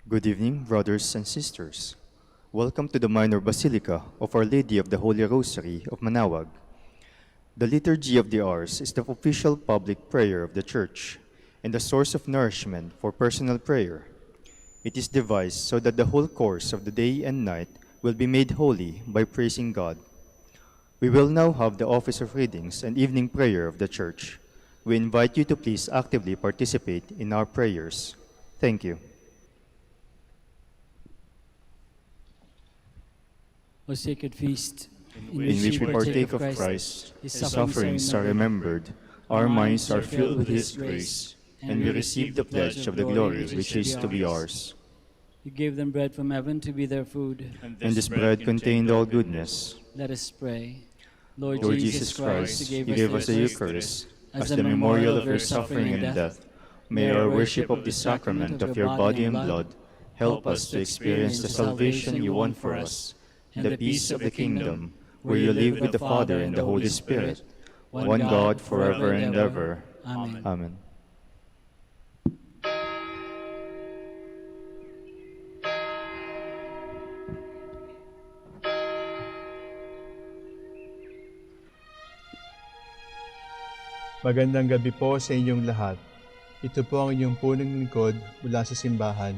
Good evening, brothers and sisters. Welcome to the Minor Basilica of Our Lady of the Holy Rosary of Manaoag. The Liturgy of the Hours is the official public prayer of the Church and the source of nourishment for personal prayer. It is devised so that the whole course of the day and night will be made holy by praising God. We will now have the office of readings and evening prayer of the Church. We invite you to please actively participate in our prayers. Thank you. O sacred feast, in which we partake of Christ, His sufferings are remembered, our minds are filled with His grace, and we receive the pledge of the glory which is to be ours. You gave them bread from heaven to be their food. And this bread contained all goodness. Let us pray. Lord Jesus Christ, you gave us the Eucharist as the memorial of your suffering and death. May our worship of the sacrament of your body and blood help us to experience the salvation you won for us, and the peace of the kingdom, where you live with the Father and the Holy Spirit, one God, forever and ever. Amen. Amen. Magandang gabi po sa inyong lahat. Ito po ang inyong punong lingkod mula sa simbahan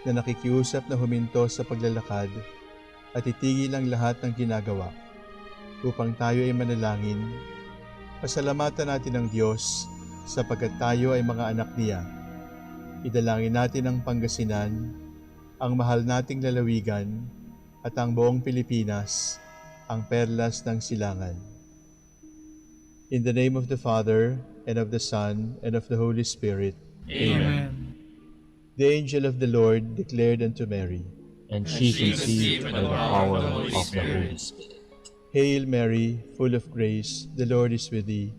na nakikiusap na huminto sa paglalakad at itigil ang lahat ng ginagawa upang tayo ay manalangin. Pasalamatan natin ang Diyos sapagkat tayo ay mga anak niya. Idalangin natin ang Pangasinan, ang mahal nating lalawigan at ang buong Pilipinas, ang perlas ng silangan. In the name of the Father, and of the Son, and of the Holy Spirit. Amen. The angel of the Lord declared unto Mary, And she conceived by the power of the Holy Spirit. Hail Mary, full of grace, the Lord is with thee.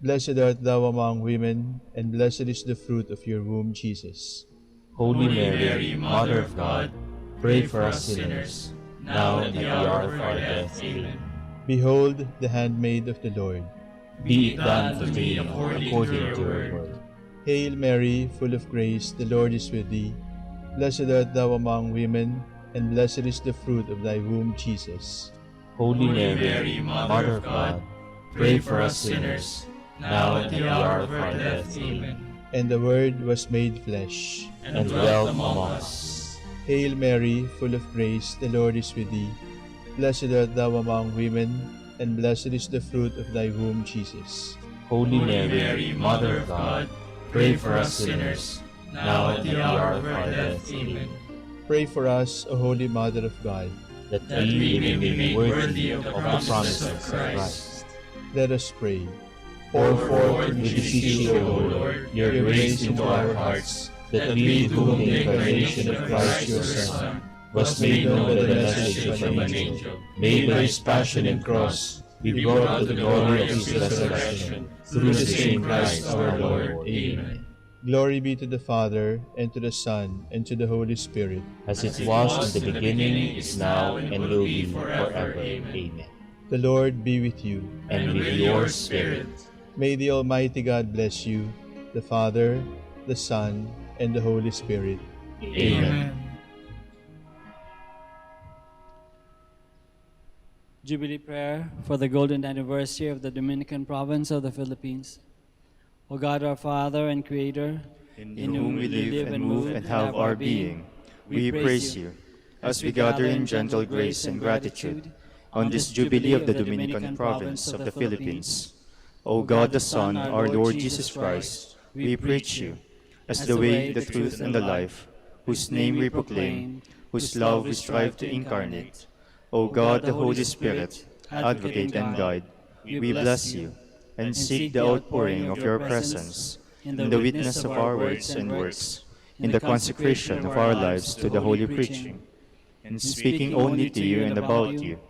Blessed art thou among women, and blessed is the fruit of your womb, Jesus. Holy Mary, Mother of God, pray for us sinners, now and at the hour of our death. Amen. Behold the handmaid of the Lord. Be it done to me according to your word. Hail Mary, full of grace, the Lord is with thee. Blessed art thou among women, and blessed is the fruit of thy womb, Jesus. Holy Mary, Mother of God, pray for us sinners, now and at the hour of our death. Amen. And the Word was made flesh, and dwelt among us. Hail Mary, full of grace, the Lord is with thee. Blessed art thou among women, and blessed is the fruit of thy womb, Jesus. Holy Mary, Mother of God, pray for us sinners, now at the hour of our death. Amen. Pray for us, O Holy Mother of God, that we may be made worthy of the promise of Christ. Let us pray. Pour forth, we beseech you, O Lord, your grace into our hearts, that we, to whom the incarnation of Christ your Son was made known by the message of an angel, made by his passion and cross, be brought to the glory of his resurrection, through the same Christ our Lord. Amen. Glory be to the Father, and to the Son, and to the Holy Spirit. As it was in the beginning, is now, and will be forever. Amen. The Lord be with you. And with your spirit. May the Almighty God bless you, the Father, the Son, and the Holy Spirit. Amen. Jubilee prayer for the golden anniversary of the Dominican province of the Philippines. O God, our Father and Creator, in whom we live and move and have our being, we praise you, as we gather in gentle grace and gratitude on this Jubilee of the Dominican province of the Philippines. O God the Son, our Lord Jesus Christ, we preach you, as the way, the truth, and the life, whose name we proclaim, whose love we strive to incarnate. O God, the Holy Spirit, advocate and guide, we bless you, and seek the outpouring of your presence in the witness of our words and works, in the consecration of our lives to the holy preaching, in speaking only to you and about you.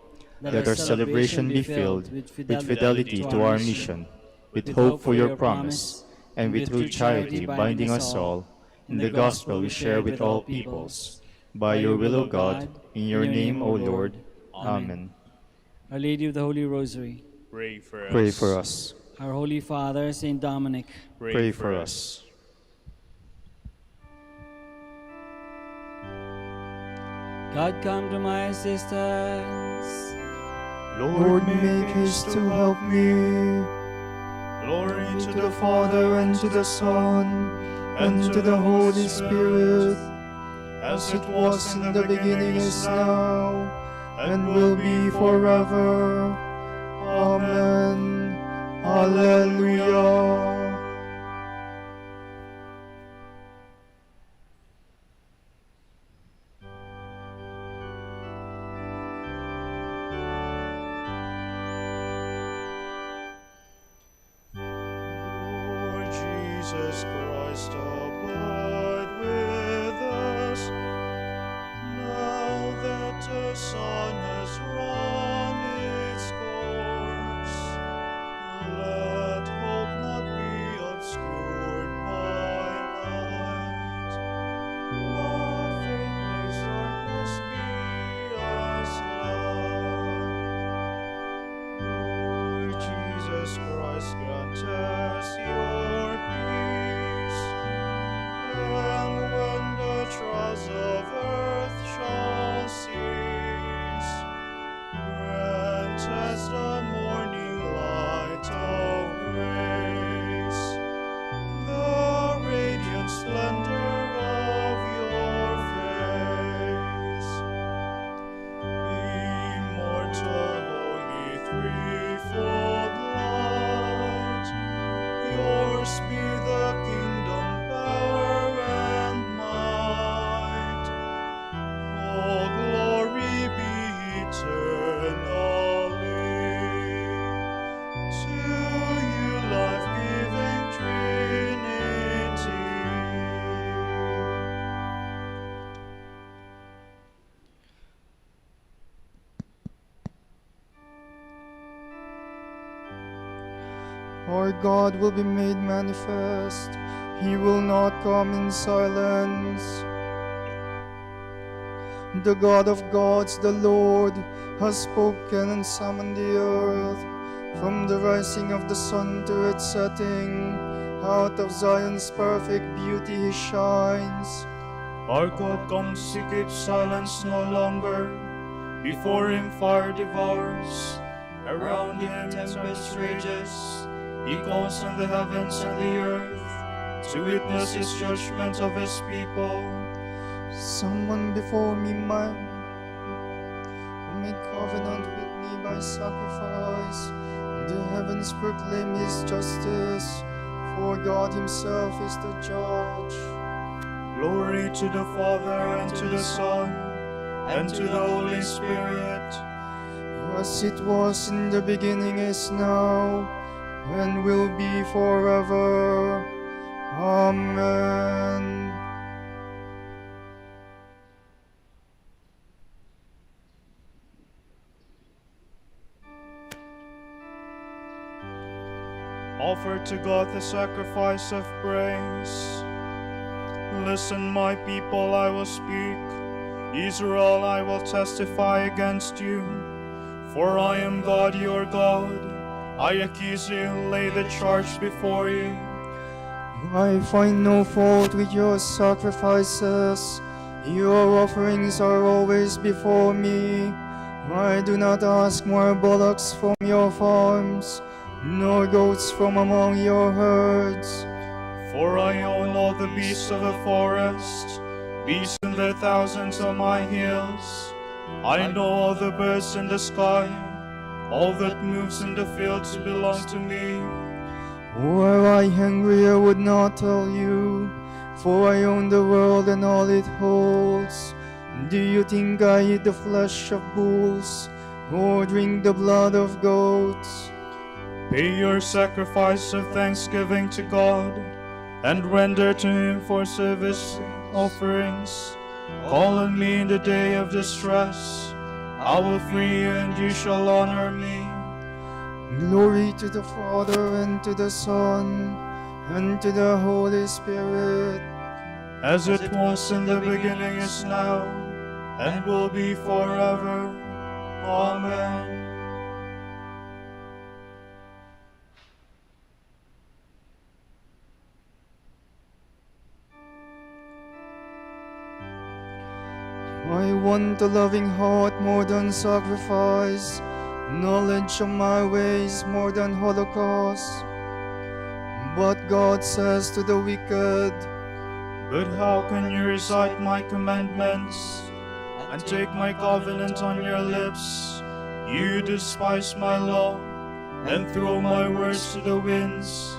Let our celebration be filled with fidelity to our mission, with hope for your promise, and with true charity binding us all in the gospel we share with all peoples. By your will, O God, in your name, O Lord. Amen. Our Lady of the Holy Rosary, Pray for us. Pray for us. our Holy Father, Saint Dominic, Pray for us. God, come to my assistance. Lord, make haste to help me. Glory to the Father, and to the Son, and to the Holy Spirit, as it was in the beginning, is now, and will be forever. Amen. Alleluia. Lord Jesus Christ, abide with us. Now that the sun has run its course, let hope not be obscured by night. But faith makes darkness be as light. Lord Jesus Christ, grant us your peace. And when the trials of earth shall cease, grant us the morning light of grace, the radiant splendor of your face. Immortal, holy, threefold light, yours be the kingdom, power, and might. All glory be eternally to you, life-giving Trinity. Our God will be made manifest. He will not come in silence. The God of gods, the Lord, has spoken and summoned the earth. From the rising of the sun to its setting, out of Zion's perfect beauty he shines. Our God comes, he keeps silence no longer. Before him fire devours. Around him tempest rages. He calls on the heavens and the earth to witness his judgment of his people. Someone before me, man, who made covenant with me by sacrifice. The heavens proclaim his justice, for God himself is the judge. Glory to the Father, and to the Son, and to the Holy Spirit, as it was in the beginning, is now, and will be forever. Amen. Offer to God the sacrifice of praise. Listen, my people, I will speak. Israel, I will testify against you. For I am God, your God. I accuse you, lay the charge before you. I find no fault with your sacrifices. Your offerings are always before me. I do not ask more bullocks from your farms, nor goats from among your herds. For I own all the beasts of the forest, beasts in their thousands on my hills. I know all the birds in the sky, all that moves in the fields belong to me. Were I hungry, I would not tell you, for I own the world and all it holds. Do you think I eat the flesh of bulls, or drink the blood of goats? Pay your sacrifice of thanksgiving to God, and render to him for service offerings. Call on me in the day of distress. I will free you, and you shall honor me. Glory to the Father, and to the Son, and to the Holy Spirit, as it was in the beginning, is now, and will be forever. Amen. I want a loving heart more than sacrifice, knowledge of my ways more than holocaust. But God says to the wicked, But how can you recite my commandments and take my covenant on your lips? You despise my law and throw my words to the winds.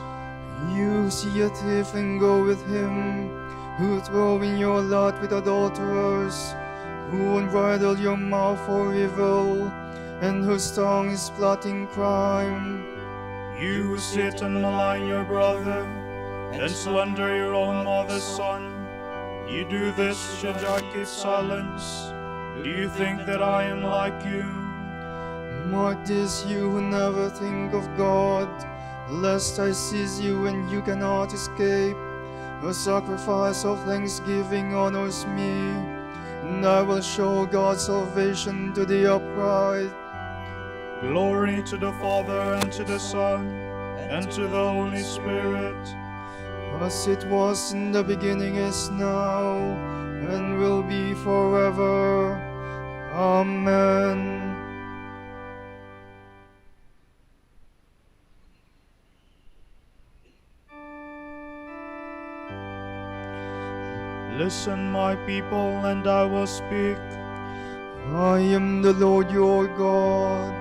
you see a thief and go with him, who throw in your lot with adulterers, who unbridle your mouth for evil, and whose tongue is plotting crime. You who sit and malign your brother and slander your own mother's son, you do this, should I keep silence? Do you think that I am like you? Mark this, you who never think of God, lest I seize you and you cannot escape. A sacrifice of thanksgiving honors me, and I will show God's salvation to the upright. Glory to the Father, and to the Son, and to the Holy Spirit. As it was in the beginning, is now, and will be forever. Amen. Listen, my people, and I will speak. I am the Lord your God.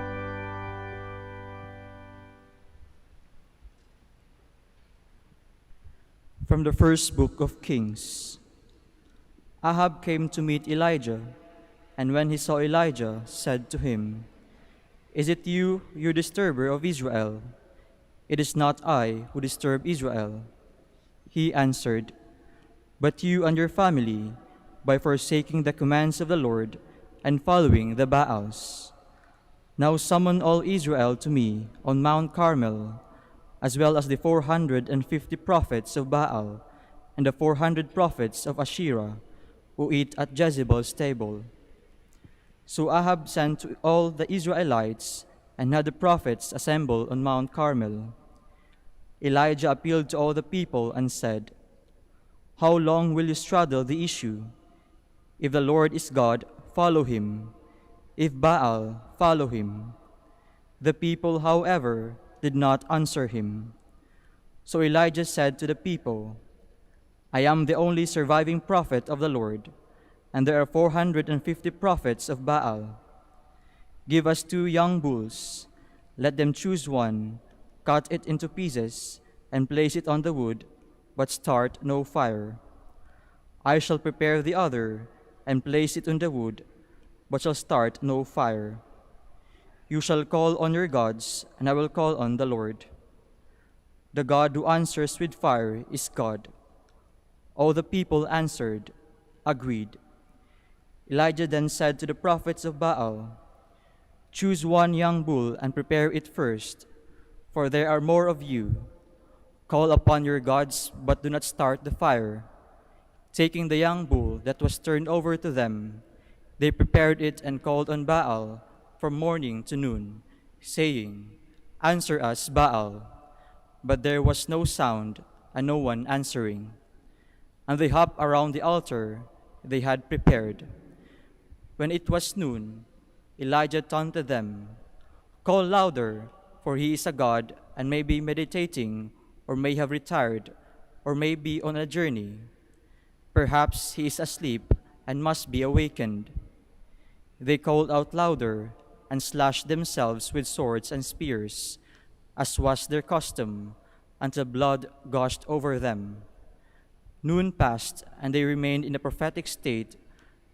From the first book of Kings. Ahab came to meet Elijah, and when he saw Elijah, said to him, Is it you, you disturber of Israel? It is not I who disturb Israel. He answered, But you and your family, by forsaking the commands of the Lord and following the Baals. Now summon all Israel to me on Mount Carmel, as well as the 450 prophets of Baal and the 400 prophets of Asherah, who eat at Jezebel's table. So Ahab sent to all the Israelites and had the prophets assemble on Mount Carmel. Elijah appealed to all the people and said, How long will you straddle the issue? If the Lord is God, follow him. If Baal, follow him. The people, however, did not answer him. So Elijah said to the people, I am the only surviving prophet of the Lord, and there are 450 prophets of Baal. Give us 2 young bulls. Let them choose one, cut it into pieces, and place it on the wood, but start no fire. I shall prepare the other, and place it on the wood, but shall start no fire. You shall call on your gods, and I will call on the Lord. The God who answers with fire is God. All the people answered, Agreed. Elijah then said to the prophets of Baal, Choose one young bull and prepare it first, for there are more of you. Call upon your gods, but do not start the fire. Taking the young bull that was turned over to them, they prepared it and called on Baal from morning to noon, saying, Answer us, Baal. But there was no sound, and no one answering. And they hopped around the altar they had prepared. When it was noon, Elijah taunted them, Call louder, for he is a god, and may be meditating, or may have retired, or may be on a journey. Perhaps he is asleep and must be awakened. They called out louder and slashed themselves with swords and spears, as was their custom, until blood gushed over them. Noon passed, and they remained in a prophetic state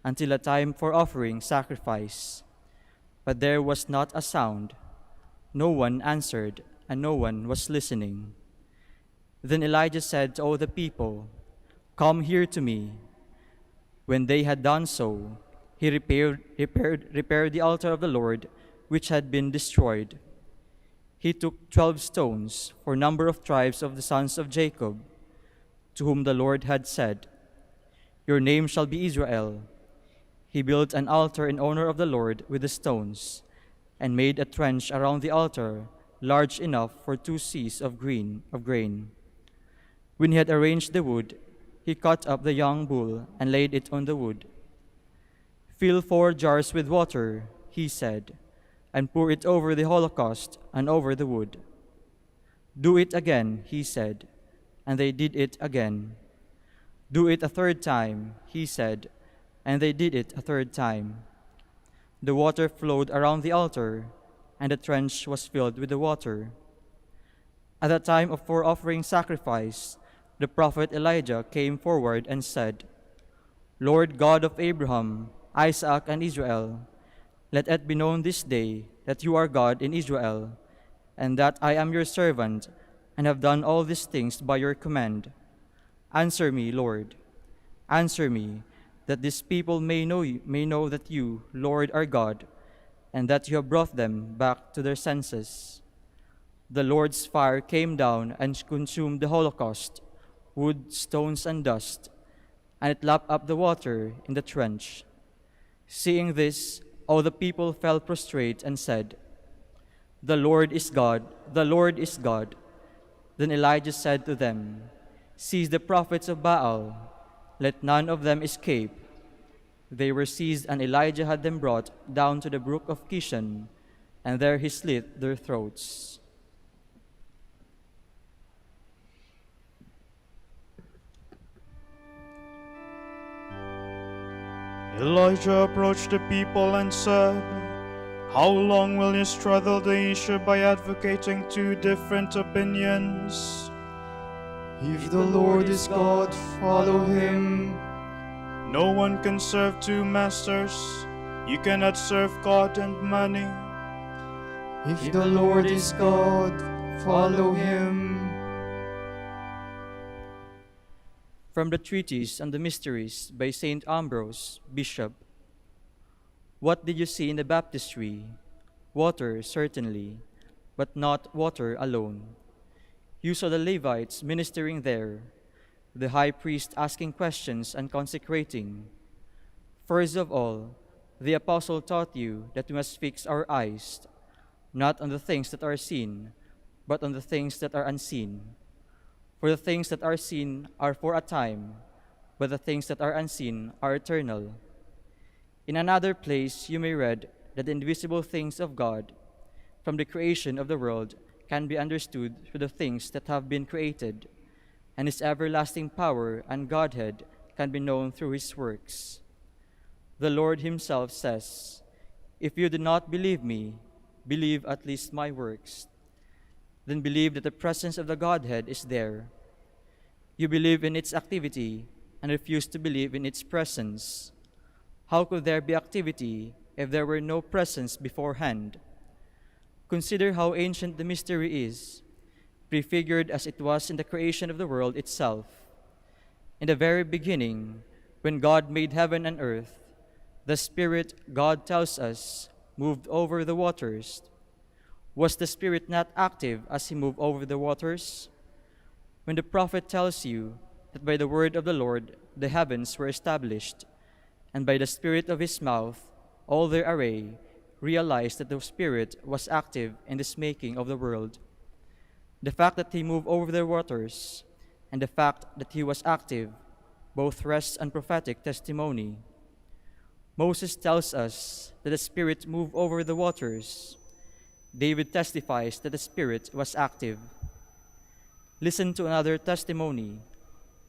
until a time for offering sacrifice. But there was not a sound. No one answered, and no one was listening. Then Elijah said to all the people, Come here to me. When they had done so, he repaired the altar of the Lord, which had been destroyed. He took 12 stones, for number of tribes of the sons of Jacob, to whom the Lord had said, Your name shall be Israel. He built an altar in honor of the Lord with the stones, and made a trench around the altar, large enough for 2 seahs of grain. When he had arranged the wood, he cut up the young bull and laid it on the wood. "Fill 4 jars with water," he said, "and pour it over the holocaust and over the wood." "Do it again," he said, and they did it again. "Do it a 3rd time," he said, and they did it a 3rd time. The water flowed around the altar, and the trench was filled with the water. At the time for offering sacrifice, the prophet Elijah came forward and said, "Lord God of Abraham, Isaac, and Israel, let it be known this day that you are God in Israel, and that I am your servant, and have done all these things by your command. Answer me, Lord. Answer me, that this people may know that you, Lord, are God, and that you have brought them back to their senses." The Lord's fire came down and consumed the holocaust, wood, stones, and dust, and it lapped up the water in the trench. Seeing this, all the people fell prostrate and said, "The Lord is God, the Lord is God." Then Elijah said to them, "Seize the prophets of Baal, let none of them escape." They were seized, and Elijah had them brought down to the brook of Kishon, and there he slit their throats. Elijah approached the people and said, "How long will you straddle the issue by advocating 2 different opinions? If the Lord is God, follow him. No one can serve 2 masters. You cannot serve God and money. If the Lord is God, follow him." From the Treatise on the Mysteries by St. Ambrose, Bishop. What did you see in the baptistry? Water, certainly, but not water alone. You saw the Levites ministering there, the high priest asking questions and consecrating. First of all, the apostle taught you that we must fix our eyes, not on the things that are seen, but on the things that are unseen. For the things that are seen are for a time, but the things that are unseen are eternal. In another place you may read that the invisible things of God, from the creation of the world, can be understood through the things that have been created, and his everlasting power and Godhead can be known through his works. The Lord himself says, "If you do not believe me, believe at least my works." Then believe that the presence of the Godhead is there. You believe in its activity and refuse to believe in its presence. How could there be activity if there were no presence beforehand? Consider how ancient the mystery is, prefigured as it was in the creation of the world itself. In the very beginning, when God made heaven and earth, the Spirit, God tells us, moved over the waters. Was the Spirit not active as he moved over the waters? When the prophet tells you that by the word of the Lord the heavens were established, and by the Spirit of his mouth all their array, realize that the Spirit was active in this making of the world. The fact that he moved over the waters and the fact that he was active both rest on prophetic testimony. Moses tells us that the Spirit moved over the waters. David testifies that the Spirit was active. Listen to another testimony.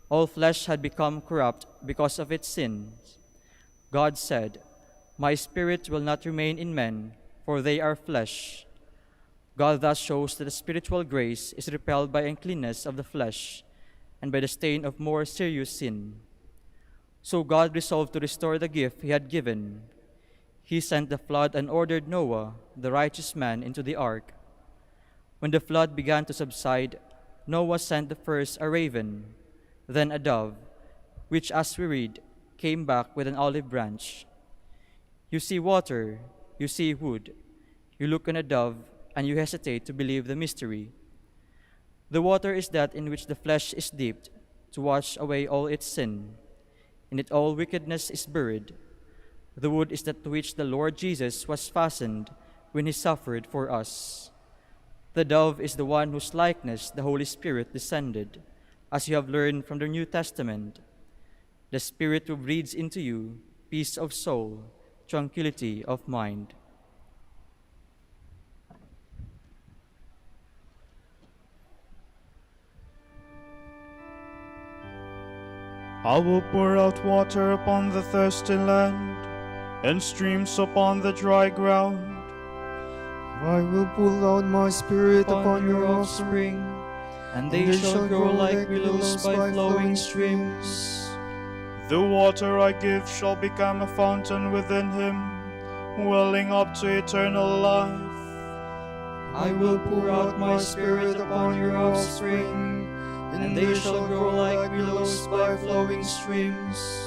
All flesh had become corrupt because of its sins. God said, "My Spirit will not remain in men, for they are flesh." God thus shows that the spiritual grace is repelled by uncleanness of the flesh and by the stain of more serious sin. So God resolved to restore the gift he had given. He sent the flood and ordered Noah, the righteous man, into the ark. When the flood began to subside, Noah sent first a raven, then a dove, which, as we read, came back with an olive branch. You see water, you see wood, you look on a dove, and you hesitate to believe the mystery. The water is that in which the flesh is dipped to wash away all its sin. In it all wickedness is buried. The wood is that to which the Lord Jesus was fastened when he suffered for us. The dove is the one whose likeness the Holy Spirit descended, as you have learned from the New Testament. The Spirit who breathes into you peace of soul tranquility of mind. I will pour out water upon the thirsty land, and streams upon the dry ground. I will pour out my spirit upon your offspring, and they shall grow like willows by flowing streams. The water I give shall become a fountain within him, welling up to eternal life. I will pour out my spirit upon your offspring, and they shall grow like willows by flowing streams.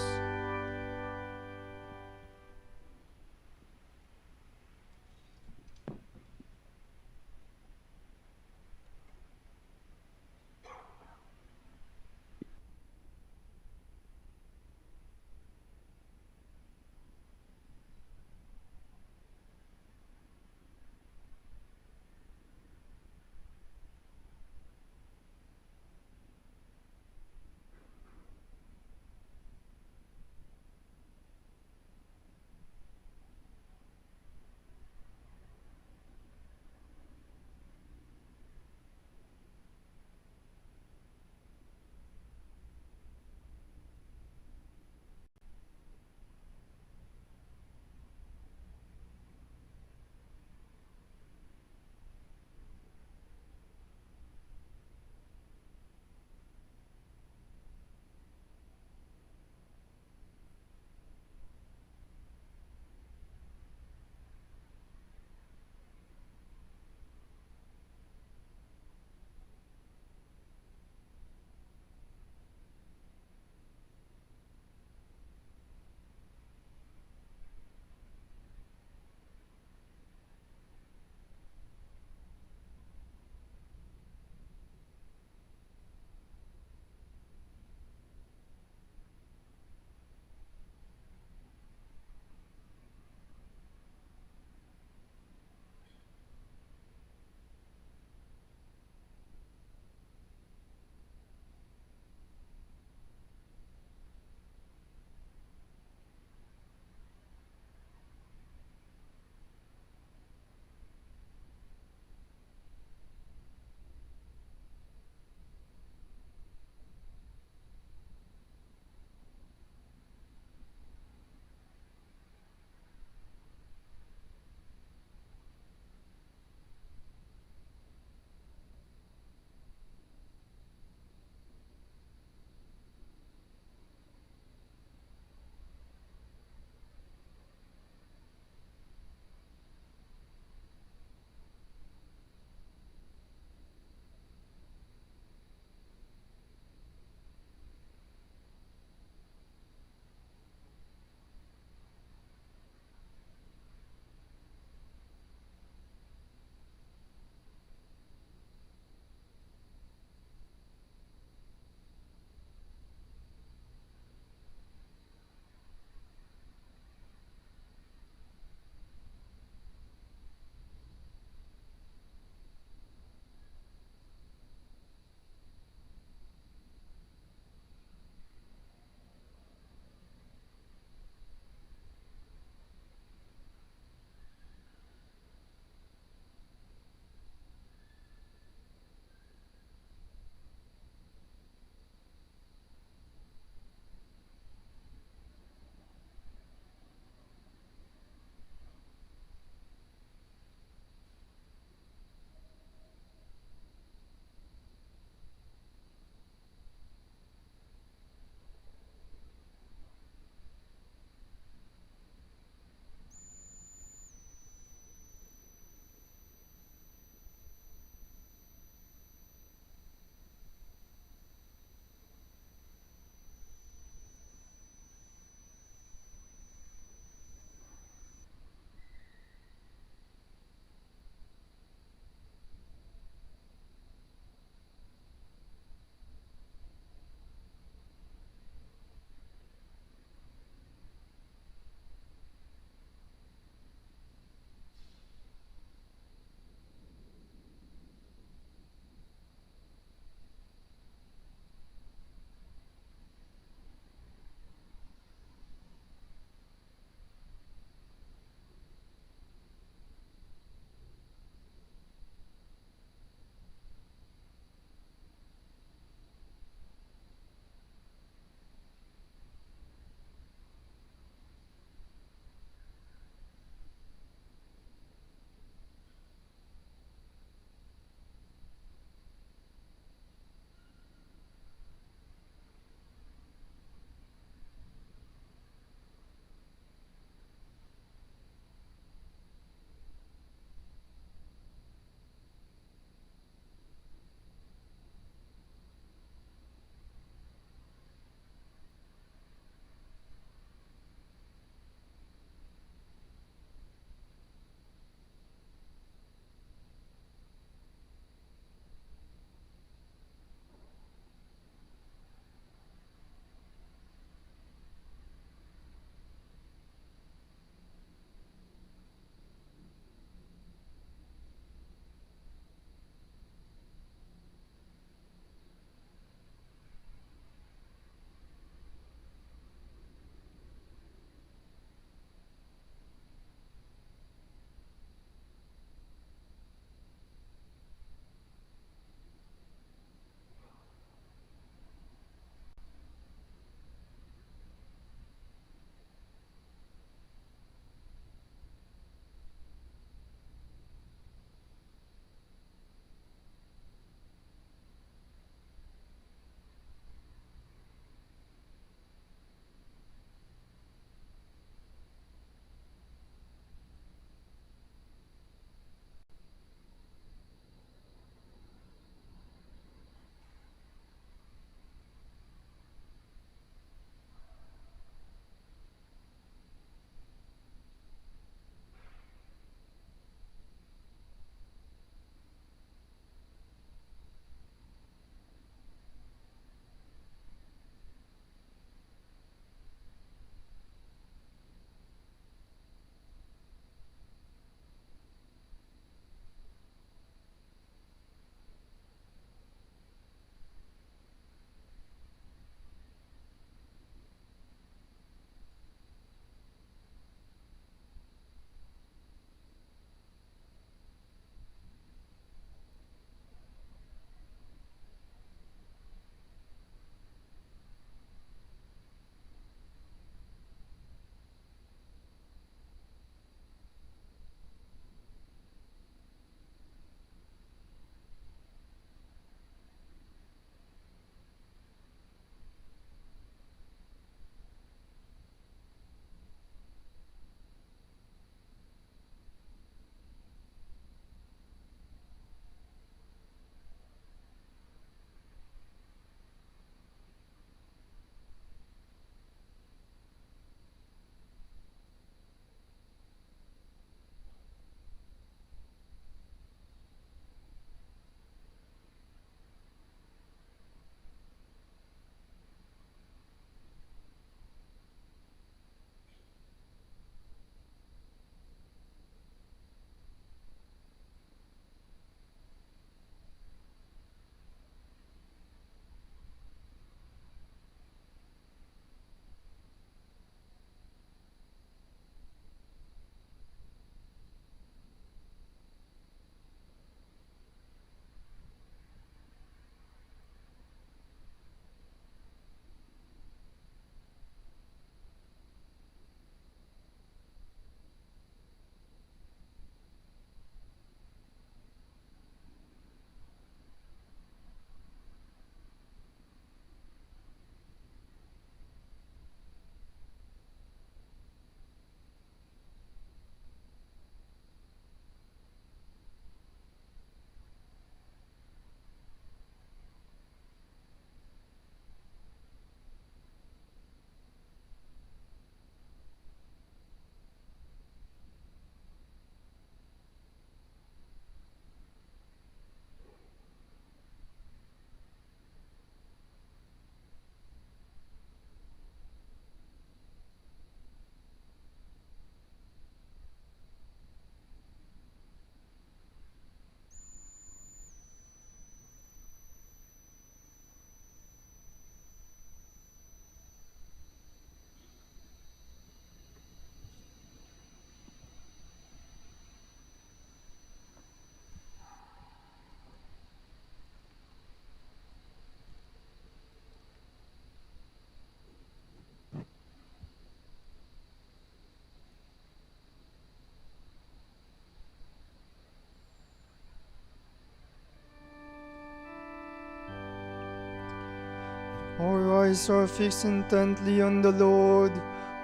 eyes are fixed intently on the Lord,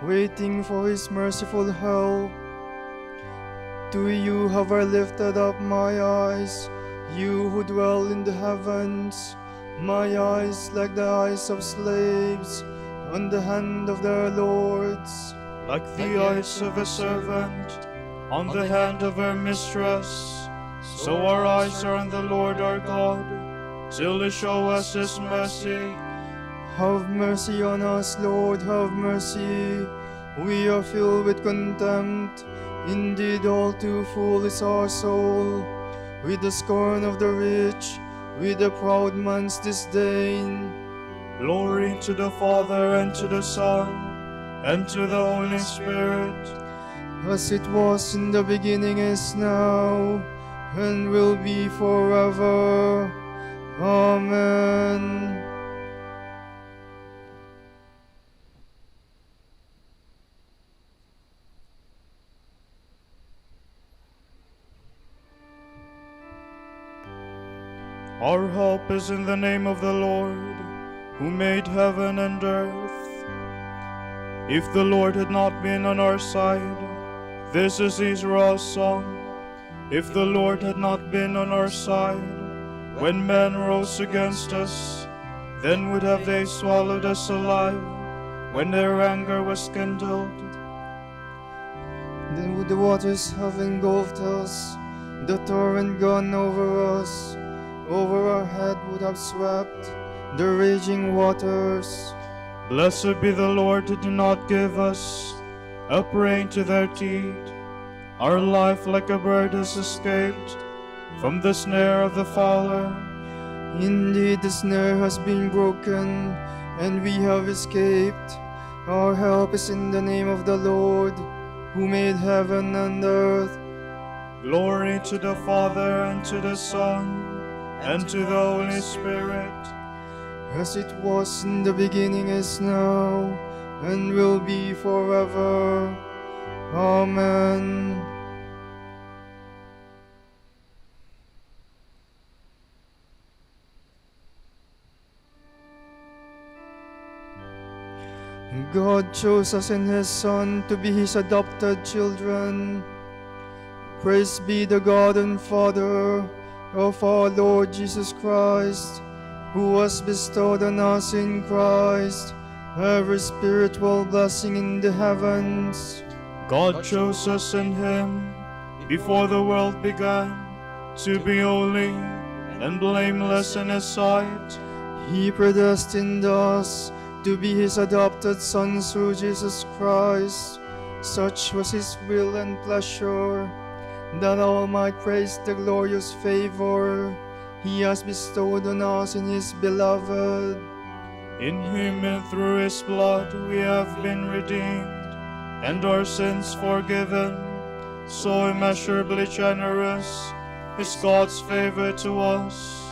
waiting for his merciful help. To you have I lifted up my eyes, you who dwell in the heavens. My eyes like the eyes of slaves on the hand of their lords. Like the eyes of a servant on the hand of her mistress, so our eyes are on the Lord our God, till he show us his mercy. Have mercy on us, Lord, have mercy. We are filled with contempt. Indeed, all too full is our soul. With the scorn of the rich, with the proud man's disdain. Glory to the Father, and to the Son, and to the Holy Spirit. As it was in the beginning, is now, and will be forever. Amen. Our help is in the name of the Lord, who made heaven and earth. If the Lord had not been on our side, this is Israel's song. If the Lord had not been on our side, when men rose against us, then would have they swallowed us alive, when their anger was kindled. Then would the waters have engulfed us, the torrent gone over us. Over our head would have swept the raging waters. Blessed be the Lord who did not give us a prey to their teeth. Our life like a bird has escaped from the snare of the fowler. Indeed, the snare has been broken, and we have escaped. Our help is in the name of the Lord, who made heaven and earth. Glory to the Father, and to the Son, and to the Holy Spirit. As it was in the beginning, is now, and will be forever. Amen. God chose us in his Son to be his adopted children. Praise be the God and Father of our Lord Jesus Christ, who has bestowed on us in Christ every spiritual blessing in the heavens. God chose us in him before the world began to be holy and blameless in his sight. He predestined us to be his adopted sons through Jesus Christ. Such was his will and pleasure, that all might praise the glorious favor he has bestowed on us in his beloved. In him and through his blood we have been redeemed, and our sins forgiven. So immeasurably generous is God's favor to us.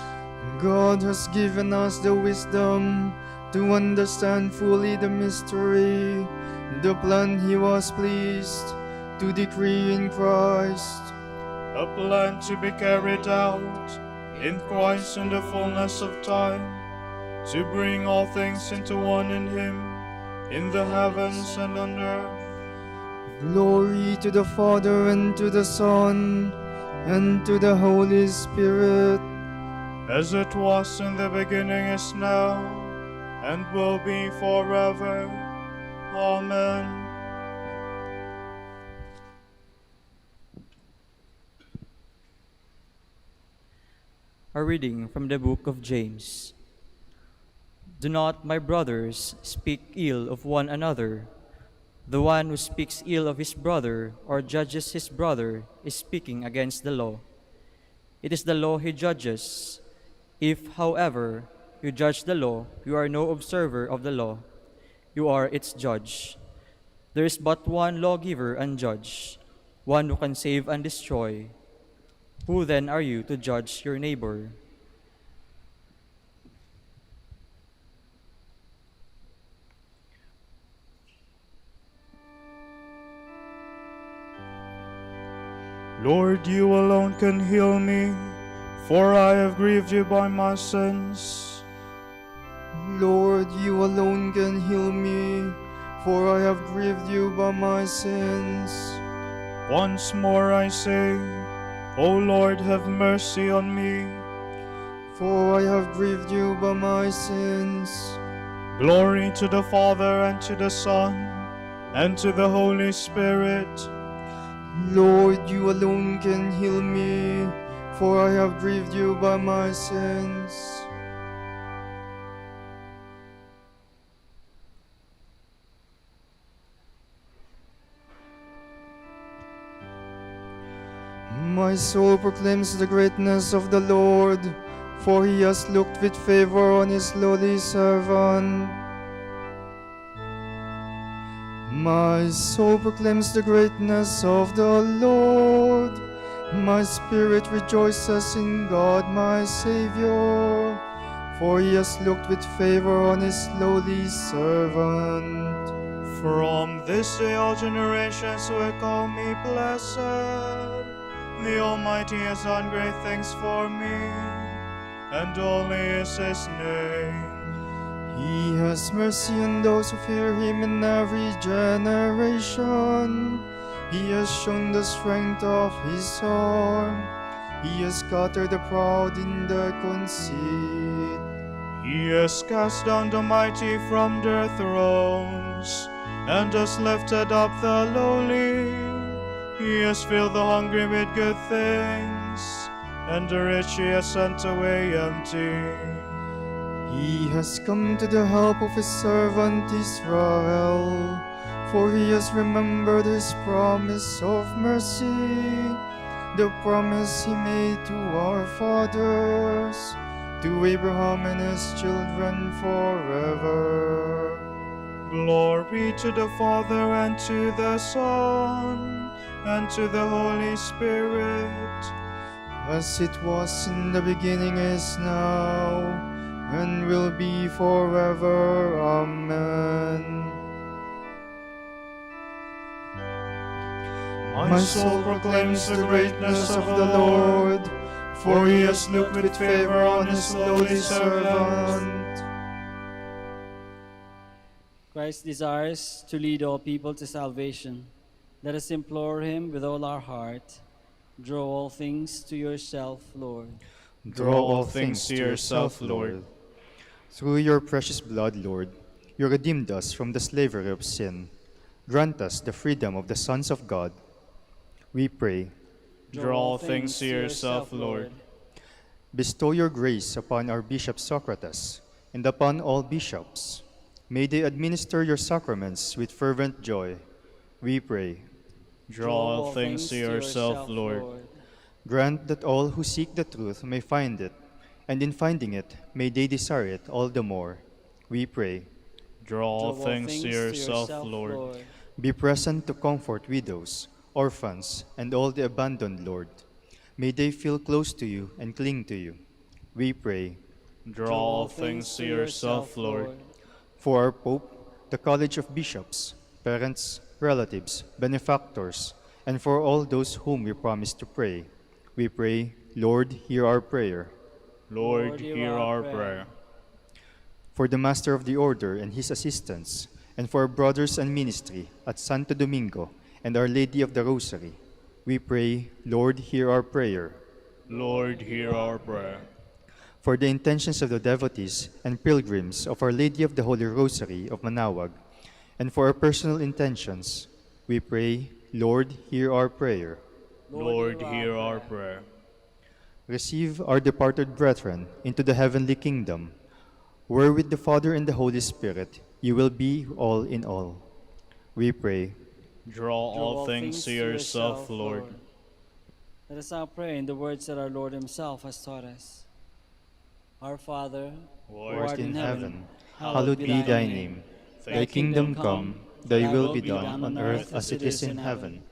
God has given us the wisdom to understand fully the mystery, the plan he was pleased to decree in Christ. A plan to be carried out in Christ in the fullness of time, to bring all things into one in him, in the heavens and on earth. Glory to the Father, and to the Son, and to the Holy Spirit. As it was in the beginning, is now, and will be forever. Amen. A reading from the book of James. Do not, my brothers, speak ill of one another. The one who speaks ill of his brother or judges his brother is speaking against the law. It is the law he judges. If, however, you judge the law, you are no observer of the law. You are its judge. There is but one lawgiver and judge, one who can save and destroy. Who then are you to judge your neighbor? Lord, you alone can heal me, for I have grieved you by my sins. Lord, you alone can heal me, for I have grieved you by my sins. Once more I say, O Lord, have mercy on me. For I have grieved you by my sins. Glory to the Father, and to the Son, and to the Holy Spirit. Lord, you alone can heal me, for I have grieved you by my sins. My soul proclaims the greatness of the Lord, for he has looked with favor on his lowly servant. My soul proclaims the greatness of the Lord. My spirit rejoices in God my Savior, for he has looked with favor on his lowly servant. From this day all generations will call me blessed. The Almighty has done great things for me, and holy is his name. He has mercy on those who fear him in every generation. He has shown the strength of his arm. He has scattered the proud in their conceit. He has cast down the mighty from their thrones, and has lifted up the lowly. He has filled the hungry with good things, and the rich he has sent away empty. He has come to the help of his servant Israel, for he has remembered his promise of mercy, the promise he made to our fathers, to Abraham and his children forever. Glory to the Father, and to the Son, and to the Holy Spirit. As it was in the beginning, is now, and will be forever. Amen. My soul proclaims the greatness of the Lord, for he has looked with favor on his lowly servant. Christ desires to lead all people to salvation. Let us implore him with all our heart. Draw all things to yourself, Lord. Draw all things to yourself, Lord. Through your precious blood, Lord, you redeemed us from the slavery of sin. Grant us the freedom of the sons of God. We pray. Draw all things to yourself, Lord. Bestow your grace upon our Bishop Socrates and upon all bishops. May they administer your sacraments with fervent joy. We pray. Draw all things to yourself, Lord. Grant that all who seek the truth may find it, and in finding it, may they desire it all the more. We pray. Draw all things to yourself, Lord. Be present to comfort widows, orphans, and all the abandoned, Lord. May they feel close to you and cling to you. We pray. Draw all things to yourself, Lord. For our Pope, the College of Bishops, parents, relatives, benefactors, and for all those whom we promise to pray, we pray, Lord, hear our prayer. Lord, hear our prayer. For the Master of the Order and his assistants, and for our brothers and ministry at Santo Domingo and Our Lady of the Rosary, we pray, Lord, hear our prayer. Lord, hear our prayer. For the intentions of the devotees and pilgrims of Our Lady of the Holy Rosary of Manaoag, and for our personal intentions, we pray, Lord, hear our prayer. Lord, hear our prayer. Receive our departed brethren into the heavenly kingdom, where with the Father and the Holy Spirit you will be all in all. We pray. Draw all things to yourself, Lord. Let us now pray in the words that our Lord himself has taught us. Our Father, Who art in heaven, hallowed be thy name. Thy kingdom come, thy will be done on earth as it is in heaven.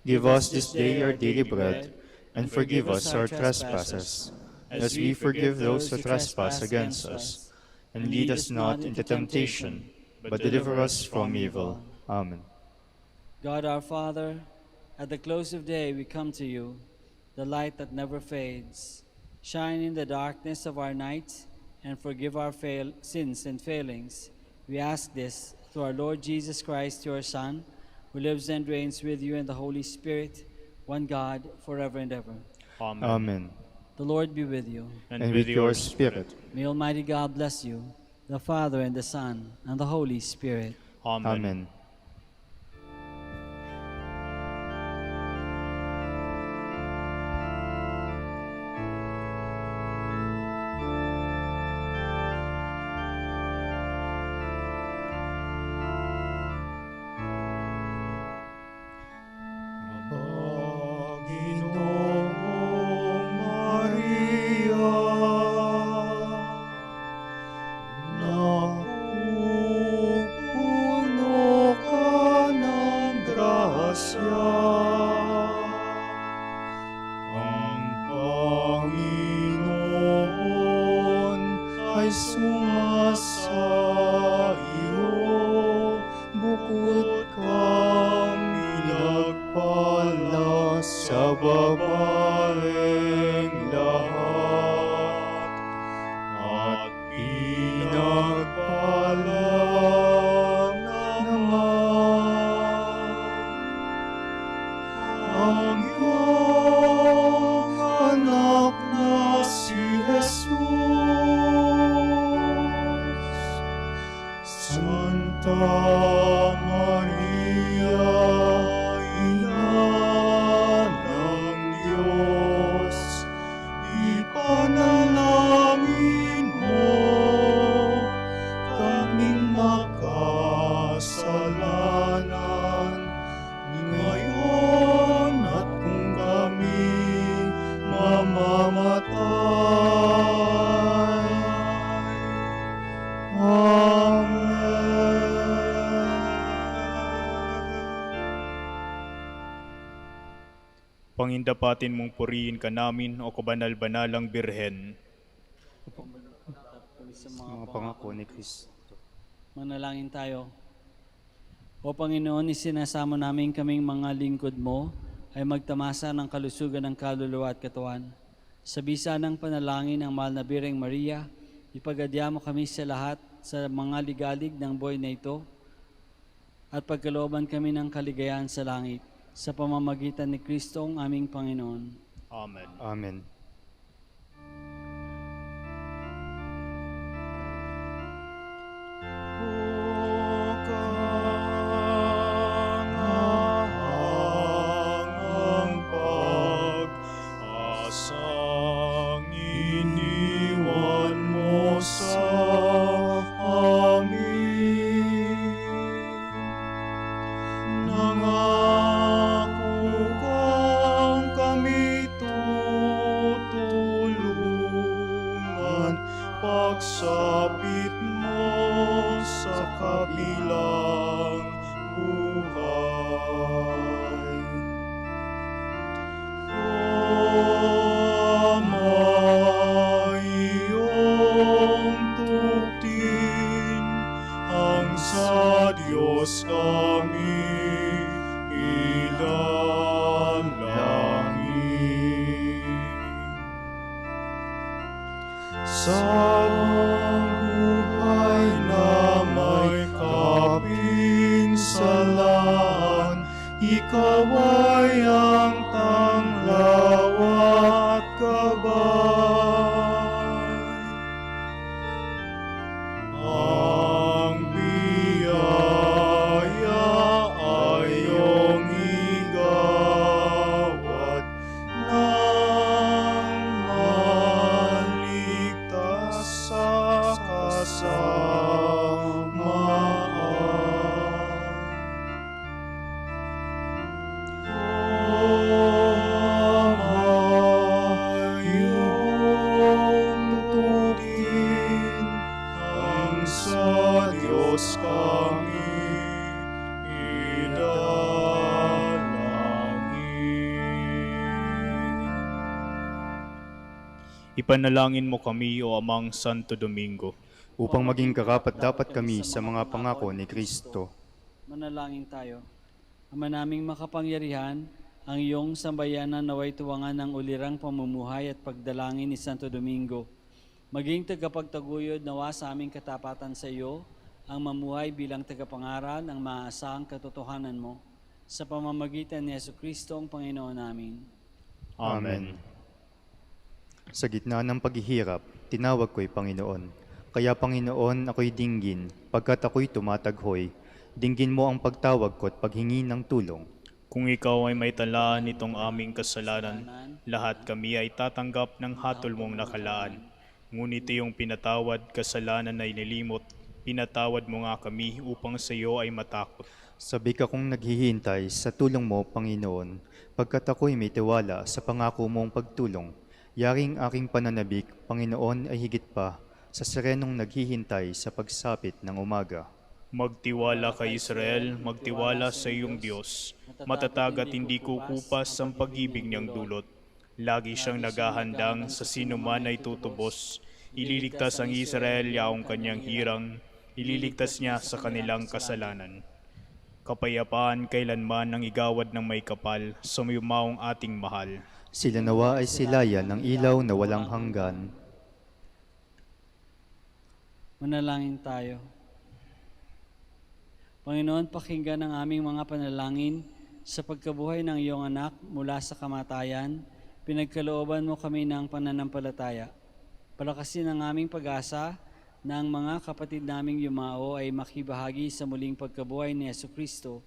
Give us this day our daily bread, and forgive us our trespasses, as we forgive those who trespass against us. And lead us not into temptation, but deliver us from evil. Amen. God our Father, at the close of day we come to you, the light that never fades. Shine in the darkness of our night, and forgive our sins and failings. We ask this through our Lord Jesus Christ, your Son, who lives and reigns with you in the Holy Spirit, one God, forever and ever. Amen. Amen. The Lord be with you. And with your spirit. May Almighty God bless you, the Father and the Son and the Holy Spirit. Amen. Amen. Panginoong Maria, napupuno ka ng grasya. Ang Panginoon ay sumasa iyo, bukod kang pinagpala sa babaeng lahat, at pinagpala naman ang iyong anak na si Jesus. Santa Maria, Ina ng Diyos, ipanalangin mo kaming makasalanan, ngayon at kung kami mamamatay. Pangindapatin mong purihin ka namin, o kabanal-banalang Birhen. Sa Mga pangako ni Kristo. Manalangin tayo. O Panginoon, isinasamo namin kaming mga lingkod mo ay magtamasa ng kalusugan ng kaluluwa at katawan. Sa bisa ng panalangin ng mahal na Birheng Maria, ipagadya mo kami sa lahat sa mga ligalig ng buhay na ito at pagkalooban kami ng kaligayahan sa langit sa pamamagitan ni Kristo ang aming Panginoon. Amen. Amen. Ang pag-asang iniwan mo sa amin. Nangako kang kami tutulungan pagsapit mo sa kabilang buhay. Ama, iyong tugtin ang sa Diyos kami idalangin. Sa buhay na may kapinsalan, ikaw ay ang tanglaw at gabay. Ang biyaya ay iyong igawad nang maligtas sa kasamaan. Iyong tugtin ang sa Diyos kami idalangin. Ipanalangin mo kami, o Amang Santo Domingo, Upang maging karapat-dapat kami sa mga pangako ni Kristo. Manalangin tayo. Ama naming makapangyarihan, ang iyong sambayanan naway tuwangan ng ulirang pamumuhay at pagdalangin ni Santo Domingo. Maging tagapagtaguyod nawa sa aming katapatan sa iyo, ang mamuhay bilang tagapangaral ng maaasahang katotohanan mo, sa pamamagitan ni Jesucristo ang Panginoon namin. Amen. Sa gitna ng paghihirap, tinawag ko'y Panginoon. Kaya Panginoon, ako'y dinggin, pagkat ako'y tumataghoy. Dinggin mo ang pagtawag ko at paghingi ng tulong. Kung ikaw ay may talaan nitong aming kasalanan, lahat kami ay tatanggap ng hatol mong nakalaan. Ngunit iyong pinatawad kasalanan ay nilimot, pinatawad mo nga kami upang sa iyo ay matakot. Sabi ka kong naghihintay sa tulong mo, Panginoon, pagkat ako'y may tiwala sa pangako mong pagtulong. Yaring aking pananabik, Panginoon, ay higit pa sa serenong naghihintay sa pagsapit ng umaga. Magtiwala kay Israel, magtiwala sa iyong Diyos. Matatag at hindi kukupas ang pag-ibig niyang dulot. Lagi siyang naghahandang sa sino man ay tutubos. Ililigtas ang Israel yaong kanyang hirang. Ililigtas niya sa kanilang kasalanan. Kapayapaan kailanman ang igawad ng may kapal, sumiyumaong ating mahal. Sila nawa ay silayan ng ilaw na walang hanggan. Manalangin tayo. Panginoon, pakinggan ang aming mga panalangin sa pagkabuhay ng iyong anak mula sa kamatayan. Pinagkalooban mo kami ng pananampalataya. Palakasin ang aming pag-asa na ang mga kapatid naming yumao ay makibahagi sa muling pagkabuhay ni Jesucristo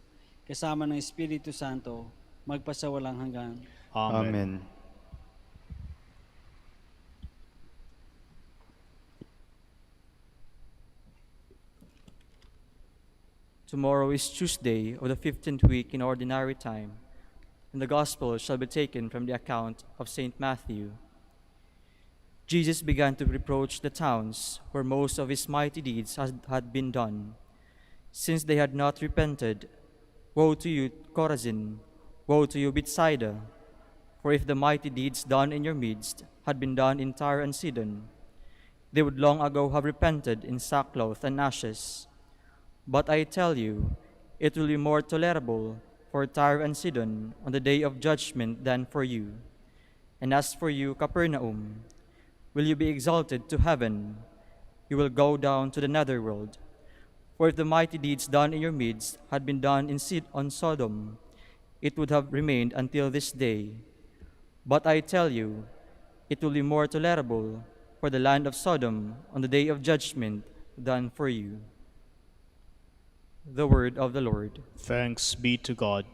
kasama ng Espiritu Santo magpasawalang hanggan. Amen. Tomorrow is Tuesday of the 15th week in Ordinary Time, and the Gospel shall be taken from the account of St. Matthew. Jesus began to reproach the towns where most of his mighty deeds had been done. Since they had not repented, woe to you, Chorazin! Woe to you, Bethsaida! For if the mighty deeds done in your midst had been done in Tyre and Sidon, they would long ago have repented in sackcloth and ashes. But I tell you, it will be more tolerable for Tyre and Sidon on the day of judgment than for you. And as for you, Capernaum, will you be exalted to heaven? You will go down to the netherworld. For if the mighty deeds done in your midst had been done on Sodom, it would have remained until this day. But I tell you, it will be more tolerable for the land of Sodom on the day of judgment than for you. The word of the Lord. Thanks be to God.